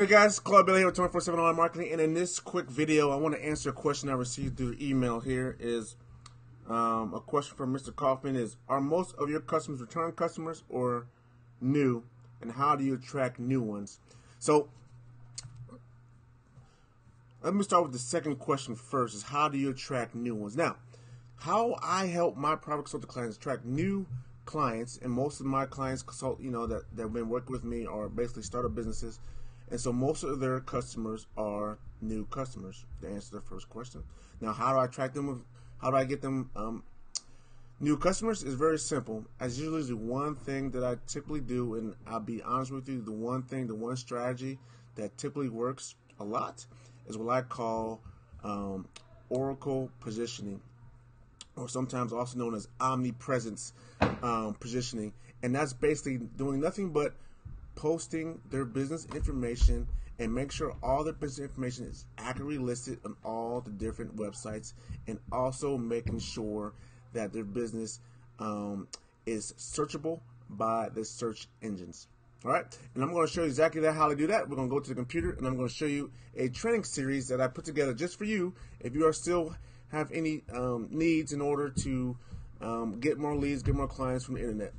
Hey guys, Claude Bailey here with 24/7 Online Marketing, and in this quick video, I want to answer a question I received through email. Here is a question from Mr. Kaufman: Is are most of your customers return customers or new, and how do you attract new ones? So let me start with the second question first: Is how do you attract new ones? Now, how I help my private consulting clients attract new clients, and most of my clients that have been working with me are basically startup businesses. And so most of their customers are new customers, to answer the first question. Now, how do I attract them? How do I get them new customers? Is very simple. As usually the one thing that I typically do, and I'll be honest with you, the one strategy that typically works a lot is what I call Oracle positioning, or sometimes also known as omnipresence positioning. And that's basically doing nothing but posting their business information and make sure all their business information is accurately listed on all the different websites, and also making sure that their business is searchable by the search engines. All right, and I'm going to show you exactly how to do that. We're going to go to the computer, and I'm going to show you a training series that I put together just for you if you are still have any needs in order to get more leads, get more clients from the internet.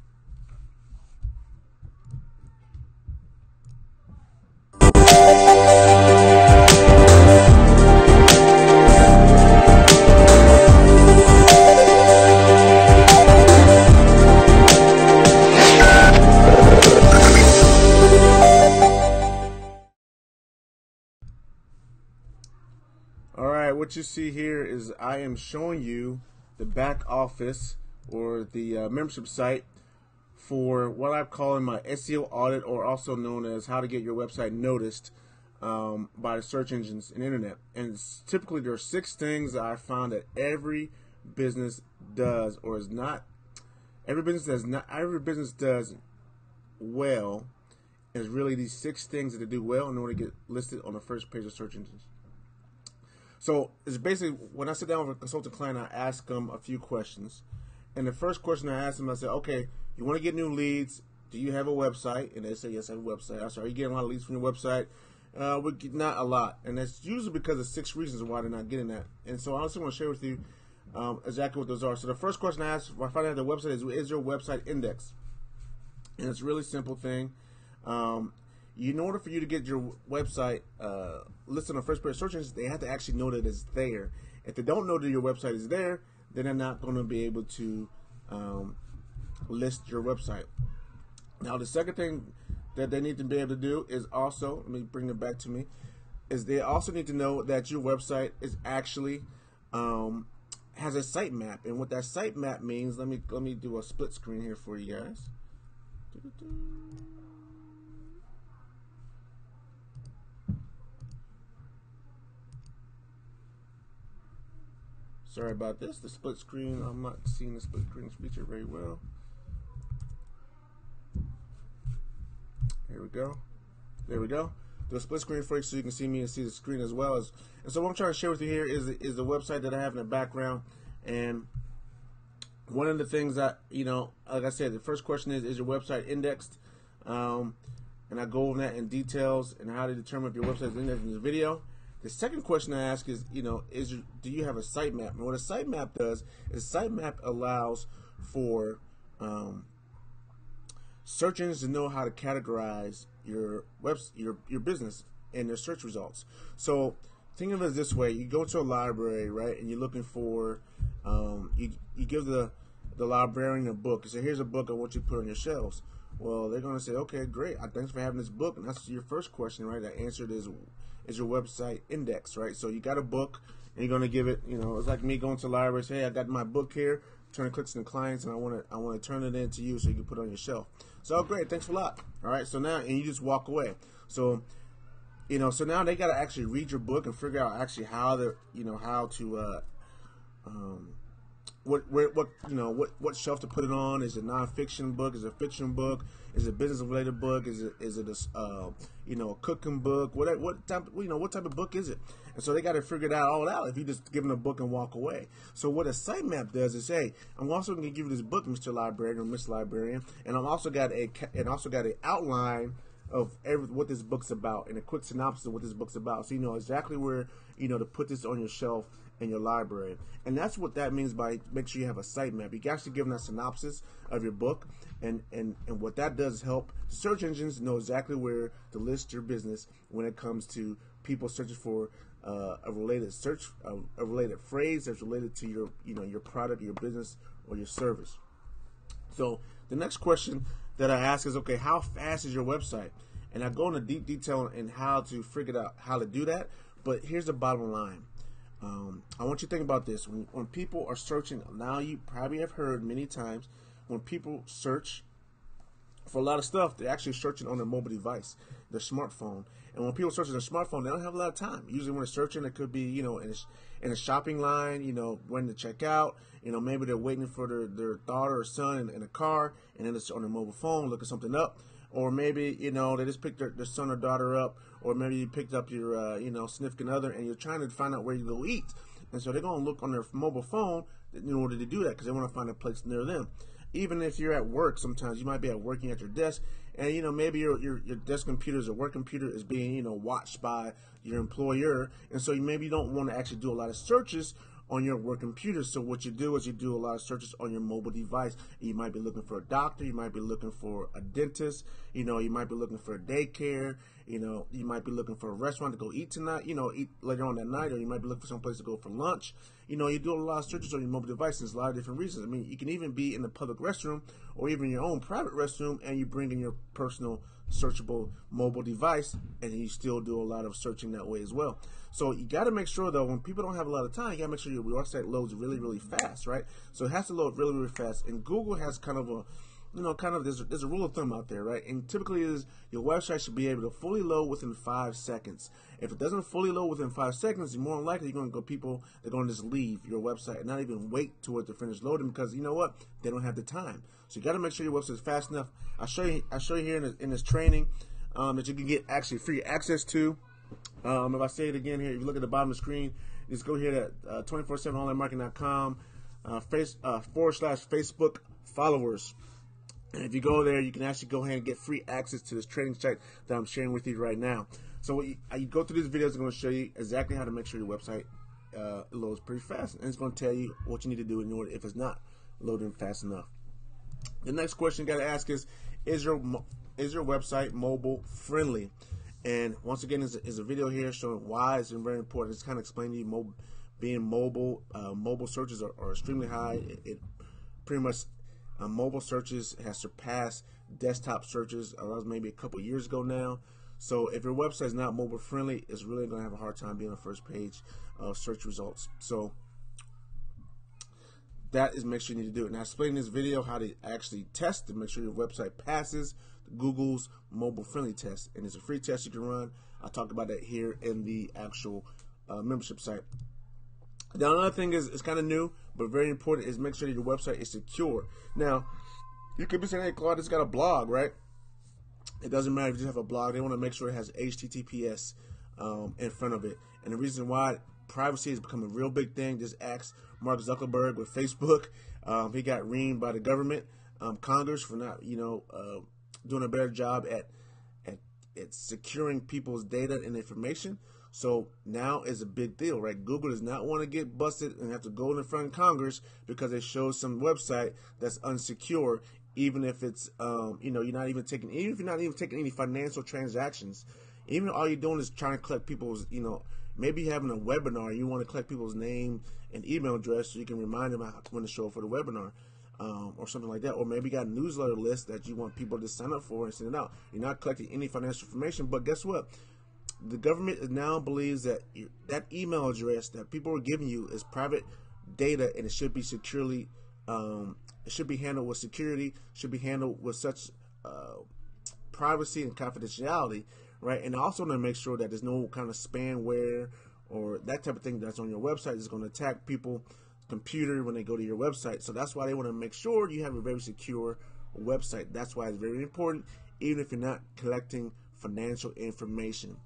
Alright, what you see here is I am showing you the back office, or the membership site for what I'm calling my SEO audit, or also known as how to get your website noticed by the search engines and internet. And typically there are 6 things that I found that every business does, or is not. Every business does well. Is really these 6 things that they do well in order to get listed on the first page of search engines. So it's basically, when I sit down with a consultant client, I ask them a few questions. And the first question I ask them, I say, okay, you want to get new leads? Do you have a website? And they say, yes, I have a website. I say, are you getting a lot of leads from your website? Not a lot. And that's usually because of 6 reasons why they're not getting that. And so I also want to share with you exactly what those are. So the first question I ask, if I find out the website is your website index? And it's a really simple thing. In order for you to get your website listed on the first page of search engines, they have to actually know that it's there. If they don't know that your website is there, then they're not going to be able to list your website. Now, the second thing that they need to be able to do is also, let me bring it back to me, is they also need to know that your website is actually has a sitemap. And what that sitemap means, let me do a split screen here for you guys. Sorry about this. The split screen, I'm not seeing the split screen feature very well. Here we go. There we go. Do a split screen for you so you can see me and see the screen as well. And so what I'm trying to share with you here is the website that I have in the background. And one of the things that, like I said, the first question is your website indexed? And I go over that in details and how to determine if your website is indexed in this video. The second question I ask is, do you have a sitemap? And what a sitemap does is sitemap allows for search engines to know how to categorize your business and their search results. So think of it this way: you go to a library, right, and you're looking for you give the librarian a book. You say, here's a book I want you to put on your shelves. Well, they're going to say, okay, great, thanks for having this book. And that's your first question, right? The answer is your website index, right? So you got a book, and you're going to give it, it's like me going to the library and say, hey, I got my book here, turn clicks into clients, and I want to turn it into you so you can put it on your shelf. So, great, thanks a lot. All right, so now, and you just walk away. So, so now they got to actually read your book and figure out actually how to, how to, what shelf to put it on. Is it a nonfiction book? Is it a fiction book? Is it a business related book? Is it a cooking book? What type of book is it? And so they got to figure it all out if you just give them a book and walk away. So what a sitemap does is, hey, I'm also going to give you this book, Mr. Librarian or Miss Librarian, and I'm also got an outline of what this book's about and a quick synopsis of what this book's about, so you know exactly where to put this on your shelf in your library. And that's what that means by make sure you have a sitemap. You can actually give them a synopsis of your book, and what that does is help search engines know exactly where to list your business when it comes to people searching for a related phrase that's related to your product, your business, or your service. So the next question that I ask is, okay, how fast is your website? And I go into deep detail in how to figure out how to do that. But here's the bottom line. I want you to think about this. When people are searching, now you probably have heard many times, when people search for a lot of stuff, they're actually searching on their mobile device, their smartphone. And when people search on their smartphone, they don't have a lot of time. Usually when they're searching, it could be, in a shopping line, when to check out, maybe they're waiting for their daughter or son in a car, and then it's on their mobile phone, looking something up. Or maybe, they just picked their son or daughter up, or maybe you picked up your, significant other, and you're trying to find out where you go eat. And so they're going to look on their mobile phone in order to do that, because they want to find a place near them. Even if you're at work, sometimes you might be working at your desk, and maybe your desk computer, or work computer, is being watched by your employer, and so maybe you don't want to actually do a lot of searches on your work computer. So what you do is you do a lot of searches on your mobile device. You might be looking for a doctor, you might be looking for a dentist, you might be looking for a daycare, you might be looking for a restaurant to go eat tonight, eat later on that night, or you might be looking for some place to go for lunch. You do a lot of searches on your mobile device, and there's a lot of different reasons. I mean, you can even be in the public restroom or even your own private restroom, and you bring in your personal searchable mobile device, and you still do a lot of searching that way as well. So you got to make sure, though, when people don't have a lot of time, you got to make sure your website loads really, really fast, right? So it has to load really, really fast. And Google has kind of a there's a rule of thumb out there, right? And typically is your website should be able to fully load within 5 seconds. If it doesn't fully load within 5 seconds, you're more likely you're going to go people, they're going to just leave your website and not even wait toward to finish loading, because you know what? They don't have the time. So you got to make sure your website is fast enough. I'll show you here in this training that you can get actually free access to. If I say it again here, if you look at the bottom of the screen, just go here to 247onlinemarketing.com /Facebook followers. And if you go there, you can actually go ahead and get free access to this training site that I'm sharing with you right now. So you go through these videos, I'm going to show you exactly how to make sure your website loads pretty fast. And it's going to tell you what you need to do in order if it's not loading fast enough. The next question you got to ask is your website mobile friendly? And once again, is a video here showing why it's very important. It's kind of explaining to you being mobile. Mobile searches are extremely high. It pretty much mobile searches has surpassed desktop searches. That was maybe a couple years ago now. So if your website is not mobile friendly, it's really going to have a hard time being on the first page of search results. So that is make sure you need to do it. Now, I explained in this video how to actually test to make sure your website passes Google's mobile friendly test, and it's a free test you can run. I'll talk about that here in the actual membership site. Now, another thing is, it's kind of new, but very important, is make sure that your website is secure. Now, you could be saying, hey, Claude, it's got a blog, right? It doesn't matter if you just have a blog. They want to make sure it has HTTPS in front of it. And the reason why privacy has become a real big thing, just ask Mark Zuckerberg with Facebook. He got reamed by the government, Congress, for not, doing a better job at securing people's data and information. So now is a big deal, right? Google does not want to get busted and have to go in front of Congress because they show some website that's unsecure, even if it's, you're not even taking, even if you're not even taking any financial transactions. Even all you're doing is trying to collect people's, maybe having a webinar, you want to collect people's name and email address so you can remind them when to show up for the webinar. Or something like that, or maybe you got a newsletter list that you want people to sign up for and send it out. You're not collecting any financial information, but guess what? The government now believes that that email address that people are giving you is private data, and it should be securely, it should be handled with security, should be handled with such privacy and confidentiality, right? And also to make sure that there's no kind of spamware or that type of thing that's on your website is going to attack people computer when they go to your website. So that's why they want to make sure you have a very secure website. That's why it's very important, even if you're not collecting financial information.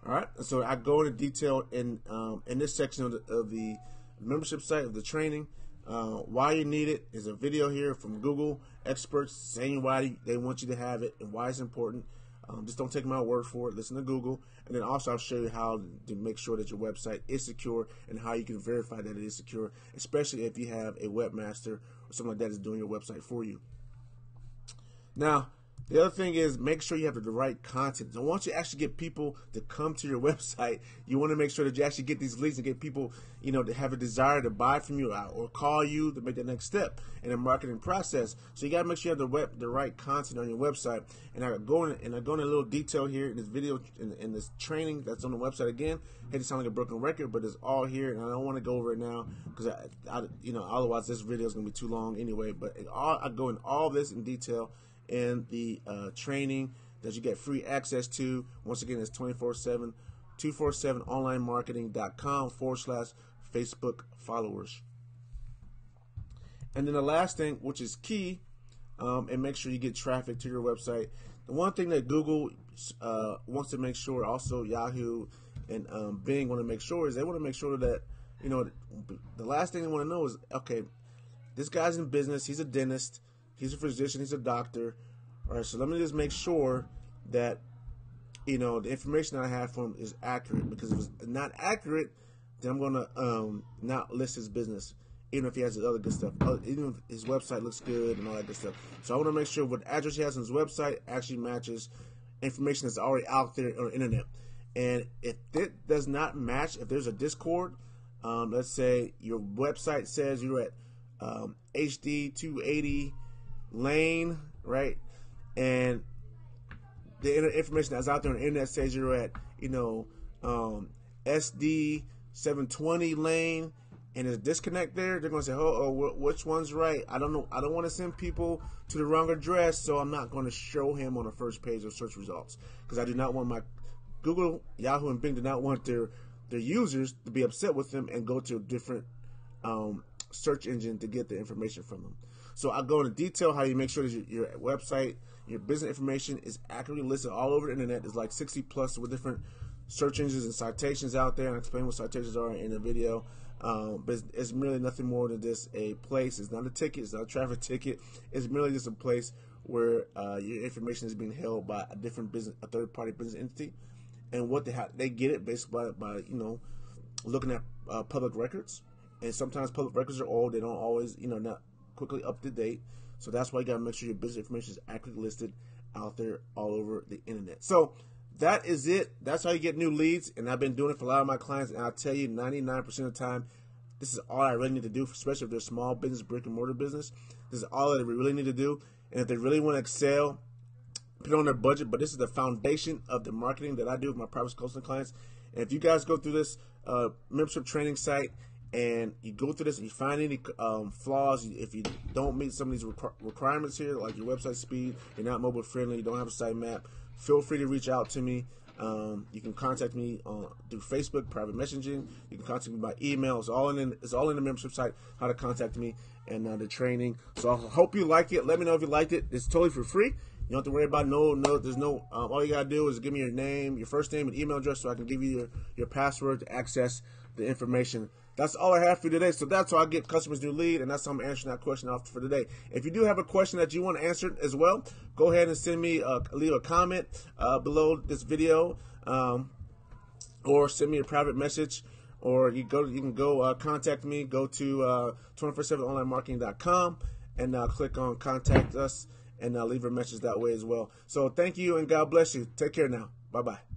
All right, so I go into detail in this section of the membership site of the training Why you need it is a video here from Google experts saying why they want you to have it and why it's important. Just don't take my word for it. Listen to Google. And then also I'll show you how to make sure that your website is secure and how you can verify that it is secure, especially if you have a webmaster or something like that is doing your website for you. Now, the other thing is make sure you have the right content. So once you actually get people to come to your website, you want to make sure that you actually get these leads and get people, to have a desire to buy from you or call you to make the next step in the marketing process. So you got to make sure you have the right content on your website. And I go in a little detail here in this video, in this training that's on the website. Again, I hate to sound like a broken record, but it's all here, and I don't want to go over it now because otherwise this video is going to be too long anyway. But I go in all this in detail in the training that you get free access to. Once again, it's 24/7, 247onlinemarketing.com/Facebook followers. And then the last thing, which is key, and make sure you get traffic to your website. The one thing that Google wants to make sure, also Yahoo and Bing want to make sure, is they want to make sure that, the last thing they want to know is, okay, this guy's in business, he's a dentist, he's a physician, he's a doctor. All right, so let me just make sure that, the information that I have for him is accurate, because if it's not accurate, then I'm going to not list his business, even if he has other good stuff, even if his website looks good and all that good stuff. So I want to make sure what address he has on his website actually matches information that's already out there on the internet. And if it does not match, if there's a discord, let's say your website says you're at HD 280 Lane, right? And the information that's out there on the internet says you're at, SD 720 Lane, and there's a disconnect there. They're going to say, which one's right? I don't know. I don't want to send people to the wrong address, so I'm not going to show him on the first page of search results, because I do not want my Google, Yahoo, and Bing do not want their users to be upset with them and go to a different search engine to get the information from them. So I go into detail how you make sure that your website, your business information is accurately listed all over the internet. There's like 60 plus with different search engines and citations out there, and I explain what citations are in the video. But it's really nothing more than just a place. It's not a ticket. It's not a traffic ticket. It's merely just a place where your information is being held by a different business, a third-party business entity, and what they get it basically by looking at public records. And sometimes public records are old. They don't always not quickly up to date. So that's why you gotta make sure your business information is accurately listed out there all over the internet. So that is it. That's how you get new leads. And I've been doing it for a lot of my clients. And I'll tell you, 99% of the time, this is all I really need to do, especially if they're small business, brick and mortar business. This is all that we really need to do. And if they really want to excel, put it on their budget. But this is the foundation of the marketing that I do with my private consulting clients. And if you guys go through this membership training site, and you go through this and you find any flaws, if you don't meet some of these requirements here, like your website speed, you're not mobile friendly, you don't have a site map, feel free to reach out to me. You can contact me through Facebook, private messaging. You can contact me by email. It's all in the membership site, how to contact me and the training. So I hope you like it. Let me know if you liked it. It's totally for free. You don't have to worry about there's no, all you got to do is give me your name, your first name, and email address so I can give you your password to access the information. That's all I have for today. So that's how I get customers new lead, and that's how I'm answering that question off for today. If you do have a question that you want answered as well, go ahead and send me leave a comment below this video, or send me a private message, or you can go contact me. Go to 247onlinemarketing.com and click on contact us, and leave a message that way as well. So thank you, and God bless you. Take care now. Bye bye.